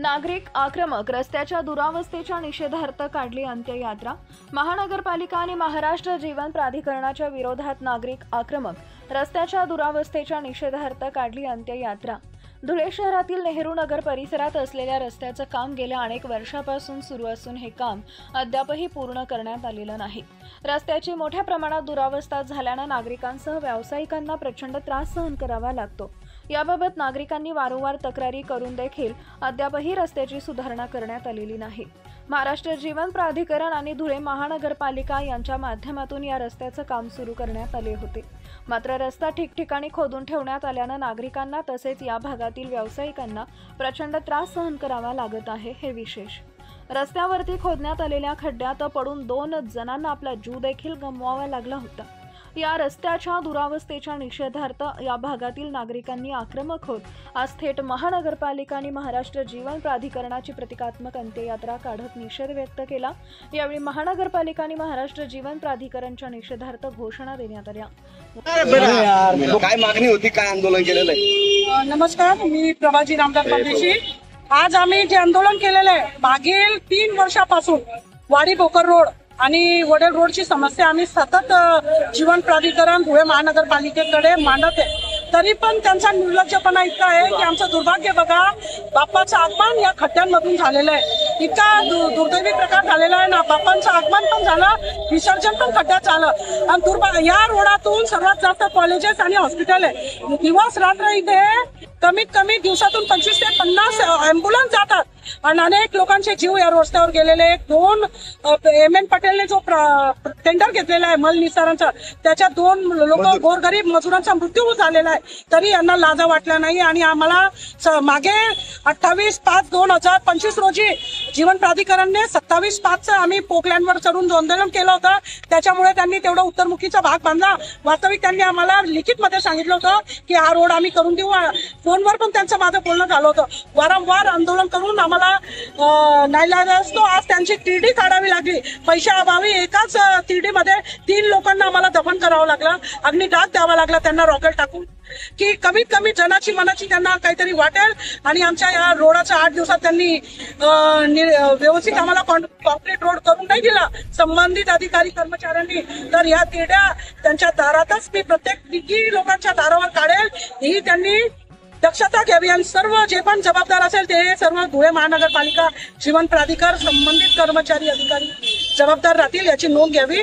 नागरिक आक्रमक रस्त्याच्या दुरावस्थेच्या निषेधार्थ काढली अंत्ययात्रा। महानगरपालिका आणि महाराष्ट्र जीवन प्राधिकरणाच्या विरोधात नागरिक आक्रमक रस्त्याच्या दुरावस्थेच्या निषेधार्थ काढली अंत्ययात्रा। धुळे शहरातील नेहरू नगर परिसरात असलेल्या रस्त्याचं काम गेल्या अनेक वर्षापासून सुरू असून हे काम अद्यापही पूर्ण करण्यात आलेलं नाही। रस्त्याची मोठ्या प्रमाणात दुरावस्था झाल्याने नागरिकांसह व्यावसायिकांना प्रचंड त्रास सहन करावा लागतो। याबाबत नागरिकांनी वारंवार तक्रारी करून देखील अद्यापही रस्त्याची सुधारणा करण्यात आलेली नाही। महाराष्ट्र जीवन प्राधिकरण आणि धुळे महानगरपालिका यांच्या माध्यमातून या रस्त्याचं काम सुरू करण्यात आले होते, मात्र रस्ता ठिकठिकाणी खोदून ठेवण्यात आल्याने नागरिकांना तसेच या भागातील व्यावसायिकांना प्रचंड त्रास सहन करावा लागत आहे। हे विशेष, रस्त्यावरती खोदण्यात आलेल्या खड्ड्यात पडून 2 जणांना आपला जीव देखील गमवावा लागला होता। या रस्त्याच्या दुरावस्थेच्या निषेधार्थ या भागातील नागरिकांनी आक्रमक होत आज थेट महानगरपालिका आणि महाराष्ट्र जीवन प्राधिकरणाची प्रतिकात्मक अंत्ययात्रा काढत निषेध व्यक्त केला। यावेळी महानगरपालिका आणि महाराष्ट्र जीवन प्राधिकरणच्या निषेधार्थ घोषणा देण्यात आल्या। काय मागणी होती, काय आंदोलन केलेलं आहे? नमस्कार, मी प्रभाजी रामदास परदेशी। आज आम्ही जे आंदोलन केलेलं आहे, मागील 3 वर्षापासून वाडी भोकर रोड आणि वडेल रोडची समस्या आम्ही सतत जीवन प्राधिकरण धुळे महानगरपालिकेकडे मांडत आहे, तरी पण त्यांचा निर्लज्जपणा इतका आहे की आमचं दुर्भाग्य बघा, बाप्पाचं आगमन या खड्ड्यांमधून झालेलं आहे। इतका दुर्दैवी प्रकार झालेला आहे ना, बाप्पांचं आगमन पण झालं, विसर्जन पण खड्ड्यात झालं। आणि या रोडातून सर्वात जास्त कॉलेजेस आणि हॉस्पिटल आहे। दिवस रात्र इथे कमीत कमी दिवसातून 25 ते 50 अँब्युलन्स जातात आणि अनेक लोकांचे जीव या रस्त्यावर गेलेले। 2 एम.एन. पटेलने जो टेंडर घेतलेला आहे मल निस्तारांचा, त्याच्यात 2 लोक गोरगरीब मजुरांचा मृत्यू झालेला आहे, तरी यांना लाजा वाटल्या नाही। आणि आम्हाला मागे 28/5/2025 रोजी जीवन प्राधिकरणने 27/5 आम्ही पोकलँडवर चढून आंदोलन केलं होतं, त्याच्यामुळे त्यांनी तेवढा उत्तरमुखीचा भाग बांधला। वास्तविक त्यांनी आम्हाला लिखित मध्ये सांगितलं होतं की हा रोड आम्ही करून देऊ। फोनवर पण त्यांचं माझं बोलणं झालं होतं। वारंवार आंदोलन करून आम्हाला नाईलाजास्तव आज त्यांची तिरडी काढावी लागली। पैशाअभावी एकाच तिरडी मध्ये 3 लोकांना आम्हाला दफन करावं लागलं, अग्निदाह द्यावा लागला त्यांना रॉकेट टाकून, की कमीत कमी जनाची मनाची त्यांना काहीतरी वाटेल। आणि आमच्या या रोडाचा 8 दिवसात त्यांनी व्यवस्थित आम्हाला कॉन्क्रीट रोड करून नाही दिला संबंधित अधिकारी कर्मचाऱ्यांनी। तर या तिरड्या त्यांच्या दारातच मी प्रत्येक लोकांच्या दारावर काढेल, ही त्यांनी दक्षता घ्यावी आणि सर्व जे पण जबाबदार असेल ते सर्व धुळे महानगरपालिका जीवन प्राधिकार संबंधित कर्मचारी अधिकारी जबाबदार राहतील, याची नोंद घ्यावी।